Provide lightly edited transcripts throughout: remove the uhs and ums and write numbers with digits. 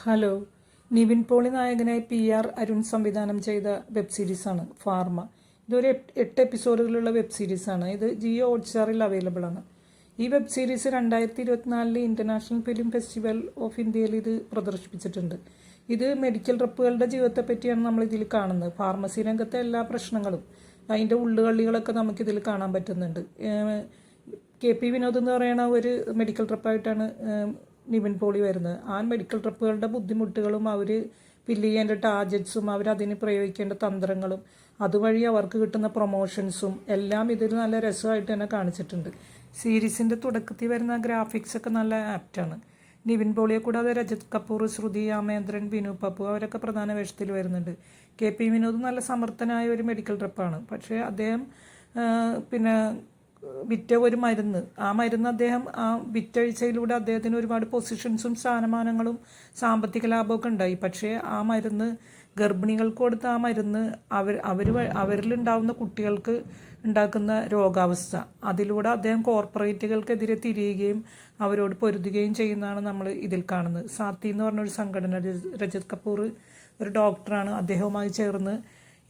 Hello. Nivin Pauly നായകനായി PR Arun സംവിധാനം ചെയ്ത വെബ് സീരീസാണ് ഫാർമ. ഇതൊരു 8 എപ്പിസോഡുകളുള്ള വെബ് സീരീസാണ്. ഇത് ജിയോ ഹോട്ട്സ്റ്റാറിൽ അവൈലബിൾ ആണ്. ഈ web series 2024 international film festival of ഇന്ത്യയിൽ ഇത് പ്രദർശിപ്പിച്ചിട്ടുണ്ട്. ഇത് മെഡിക്കൽ റെപ്പുകളുടെ ജീവിതത്തെ പറ്റിയാണ് നമ്മൾ ഇതിൽ കാണുന്നത്. ഫാർമസി രംഗത്തെ എല്ലാ പ്രശ്നങ്ങളും അതിൻ്റെ ഉള്ളുകളികളൊക്കെ നമുക്കിതിൽ കാണാൻ പറ്റുന്നുണ്ട്. KP വിനോദ് എന്ന് പറയുന്ന ഒരു മെഡിക്കൽ റെപ്പായിട്ടാണ് നിവിൻ പോളി വരുന്നത്. ആ മെഡിക്കൽ ട്രിപ്പുകളുടെ ബുദ്ധിമുട്ടുകളും അവർ ഫില്ല് ചെയ്യേണ്ട ടാർജറ്റ്സും അവരതിന് പ്രയോഗിക്കേണ്ട തന്ത്രങ്ങളും അതുവഴി അവർക്ക് കിട്ടുന്ന പ്രൊമോഷൻസും എല്ലാം ഇതിൽ നല്ല രസമായിട്ട് തന്നെ കാണിച്ചിട്ടുണ്ട്. സീരീസിൻ്റെ തുടക്കത്തിൽ വരുന്ന ഗ്രാഫിക്സ് ഒക്കെ നല്ല ആപ്റ്റാണ്. നിവിൻ പോളിയെ കൂടാതെ രജത് കപൂർ, ശ്രുതി രാമേന്ദ്രൻ, ബിനു പപ്പു അവരൊക്കെ പ്രധാന വേഷത്തിൽ വരുന്നുണ്ട്. KP വിനോദ് നല്ല സമർത്ഥനായ ഒരു മെഡിക്കൽ ട്രിപ്പാണ്. പക്ഷേ അദ്ദേഹം വിറ്റ ഒരു മരുന്ന്, ആ മരുന്ന് അദ്ദേഹം ആ വിറ്റഴിച്ചതിലൂടെ അദ്ദേഹത്തിന് ഒരുപാട് പൊസിഷൻസും സ്ഥാനമാനങ്ങളും സാമ്പത്തിക ലാഭമൊക്കെ ഉണ്ടായി. പക്ഷേ ആ മരുന്ന് ഗർഭിണികൾക്ക് കൊടുത്ത ആ മരുന്ന് അവരിലുണ്ടാവുന്ന കുട്ടികൾക്ക് ഉണ്ടാക്കുന്ന രോഗാവസ്ഥ, അതിലൂടെ അദ്ദേഹം കോർപ്പറേറ്റുകൾക്കെതിരെ തിരിയുകയും അവരോട് പൊരുതുകയും ചെയ്യുന്നതാണ് നമ്മൾ ഇതിൽ കാണുന്നത്. സാത്തി എന്ന് പറഞ്ഞൊരു സംഘടന, രജത് കപൂർ ഒരു ഡോക്ടറാണ്, അദ്ദേഹവുമായി ചേർന്ന്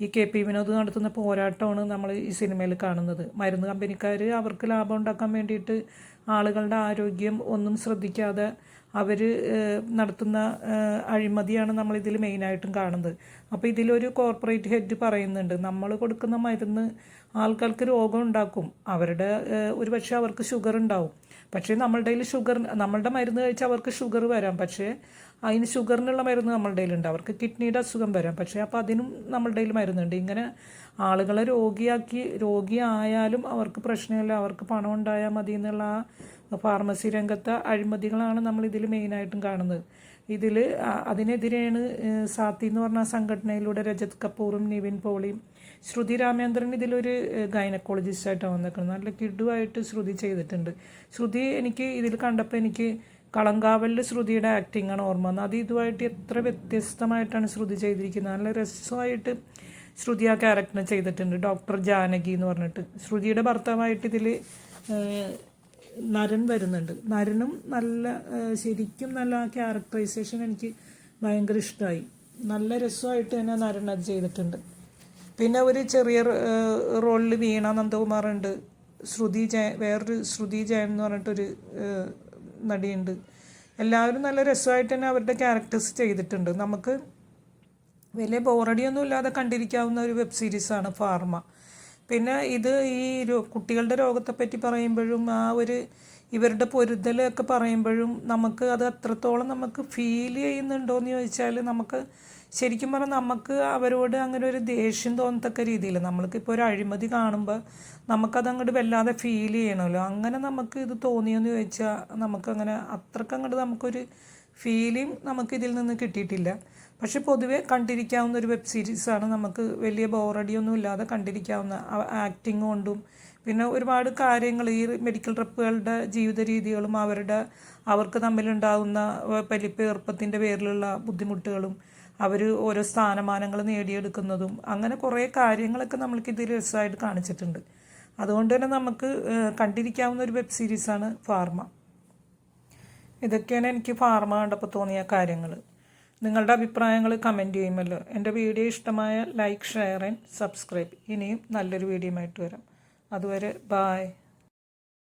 ഈ KP വിനോദ് നടത്തുന്ന പോരാട്ടമാണ് നമ്മൾ ഈ സിനിമയിൽ കാണുന്നത്. മരുന്ന് കമ്പനിക്കാർ അവർക്ക് ലാഭം ഉണ്ടാക്കാൻ വേണ്ടിയിട്ട് ആളുകളുടെ ആരോഗ്യം ഒന്നും ശ്രദ്ധിക്കാതെ അവർ നടത്തുന്ന അഴിമതിയാണ് നമ്മളിതിൽ മെയിനായിട്ടും കാണുന്നത്. അപ്പോൾ ഇതിലൊരു കോർപ്പറേറ്റ് ഹെഡ് പറയുന്നുണ്ട്, നമ്മൾ കൊടുക്കുന്ന മരുന്ന് ആൾക്കാർക്ക് രോഗം ഉണ്ടാക്കും, ഒരു പക്ഷേ അവർക്ക് ഷുഗർ ഉണ്ടാവും. പക്ഷേ നമ്മളുടെ മരുന്ന് കഴിച്ചാൽ അവർക്ക് ഷുഗർ വരാം. പക്ഷേ അതിന് ഷുഗറിനുള്ള മരുന്ന് നമ്മളുടെ കയ്യിലുണ്ട്. അവർക്ക് കിഡ്നിയുടെ അസുഖം വരാം. പക്ഷേ അപ്പോൾ അതിനും നമ്മളുടെ കയ്യിൽ മരുന്നുണ്ട്. ഇങ്ങനെ ആളുകളെ രോഗിയായാലും അവർക്ക് പ്രശ്നമില്ല, അവർക്ക് പണം ഉണ്ടായാൽ മതി എന്നുള്ള ഫാർമസി രംഗത്തെ അഴിമതികളാണ് നമ്മൾ ഇതിൽ മെയിനായിട്ടും കാണുന്നത്. അതിനെതിരെയാണ് സാത്തി എന്ന് പറഞ്ഞ സംഘടനയിലൂടെ രജത് കപൂറും നിവിൻ പോളിയും ശ്രുതി രാമേന്ദ്രൻ ഇതിലൊരു ഗൈനക്കോളജിസ്റ്റായിട്ടാണ് വന്നിരിക്കുന്നത്. നല്ല കിഡുമായിട്ട് ശ്രുതി ചെയ്തിട്ടുണ്ട്. ശ്രുതി എനിക്ക് ഇതിൽ കണ്ടപ്പോൾ എനിക്ക് കളങ്കാവലിൽ ശ്രുതിയുടെ ആക്ടിങ്ങാണ് ഓർമ്മ വന്നത്. അത് ഇതുമായിട്ട് എത്ര വ്യത്യസ്തമായിട്ടാണ് ശ്രുതി ചെയ്തിരിക്കുന്നത്. നല്ല രസമായിട്ട് ശ്രുതി ആ ക്യാരക്ടറിനെ ചെയ്തിട്ടുണ്ട്. ഡോക്ടർ ജാനകി എന്ന് പറഞ്ഞിട്ട് ശ്രുതിയുടെ ഭർത്താവായിട്ട് ഇതിൽ നരൻ വരുന്നുണ്ട്. നരനും ശരിക്കും നല്ല ക്യാരക്ടറൈസേഷൻ എനിക്ക് ഭയങ്കര ഇഷ്ടമായി. നല്ല രസമായിട്ട് തന്നെ നരൻ അത് ചെയ്തിട്ടുണ്ട്. പിന്നെ ഒരു ചെറിയ റോളിൽ വീണ നന്ദകുമാറുണ്ട്. വേറൊരു ശ്രുതി ജയൻ എന്ന് പറഞ്ഞിട്ടൊരു നടിയുണ്ട്. എല്ലാവരും നല്ല രസമായിട്ട് തന്നെ അവരുടെ ക്യാരക്ടേഴ്സ് ചെയ്തിട്ടുണ്ട്. നമുക്ക് വലിയ ബോറടിയൊന്നും ഇല്ലാതെ കണ്ടിരിക്കാവുന്ന ഒരു വെബ് സീരീസാണ് ഫാർമ. പിന്നെ ഇത് ഈ കുട്ടികളുടെ രോഗത്തെപ്പറ്റി പറയുമ്പോഴും ഇവരുടെ പൊരുതലൊക്കെ പറയുമ്പോഴും നമുക്ക് അത് അത്രത്തോളം നമുക്ക് ഫീൽ ചെയ്യുന്നുണ്ടോയെന്ന് ചോദിച്ചാൽ നമുക്ക് ശരിക്കും പറഞ്ഞാൽ നമുക്ക് അവരോട് അങ്ങനെ ഒരു ദേഷ്യം തോന്നത്തക്ക രീതിയിൽ നമ്മൾക്കിപ്പോൾ ഒരു അഴിമതി കാണുമ്പോൾ നമുക്കതങ്ങോട്ട് വല്ലാതെ ഫീൽ ചെയ്യണമല്ലോ. അങ്ങനെ നമുക്ക് ഇത് തോന്നിയെന്ന് ചോദിച്ചാൽ നമുക്കങ്ങനെ അത്രക്കങ്ങോട്ട് നമുക്കൊരു ഫീലിംഗ് നമുക്കിതിൽ നിന്ന് കിട്ടിയിട്ടില്ല. പക്ഷെ പൊതുവെ കണ്ടിരിക്കാവുന്ന ഒരു വെബ് സീരീസാണ്. നമുക്ക് വലിയ ബോറടിയൊന്നും ഇല്ലാതെ കണ്ടിരിക്കാവുന്ന ആക്ടിങ് കൊണ്ടും പിന്നെ ഒരുപാട് കാര്യങ്ങൾ ഈ മെഡിക്കൽ റെപ്പുകളുടെ ജീവിത രീതികളും അവർക്ക് തമ്മിലുണ്ടാകുന്ന വലിപ്പേർപ്പത്തിൻ്റെ പേരിലുള്ള ബുദ്ധിമുട്ടുകളും അവർ ഓരോ സ്ഥാനമാനങ്ങൾ നേടിയെടുക്കുന്നതും അങ്ങനെ കുറേ കാര്യങ്ങളൊക്കെ നമ്മൾക്ക് ഇതിൽ രസമായിട്ട് കാണിച്ചിട്ടുണ്ട്. അതുകൊണ്ട് തന്നെ നമുക്ക് കണ്ടിരിക്കാവുന്ന ഒരു വെബ് സീരീസാണ് ഫാർമ. ഇതൊക്കെയാണ് എനിക്ക് ഫാർമ കണ്ടപ്പോൾ തോന്നിയ കാര്യങ്ങൾ. നിങ്ങളുടെ അഭിപ്രായങ്ങൾ കമൻറ്റ് ചെയ്യുമല്ലോ. എൻ്റെ വീഡിയോ ഇഷ്ടമായ ലൈക്ക്, ഷെയർ ആൻഡ് സബ്സ്ക്രൈബ്. ഇനിയും നല്ലൊരു വീഡിയോ ആയിട്ട് വരാം. അതുവരെ ബായ്.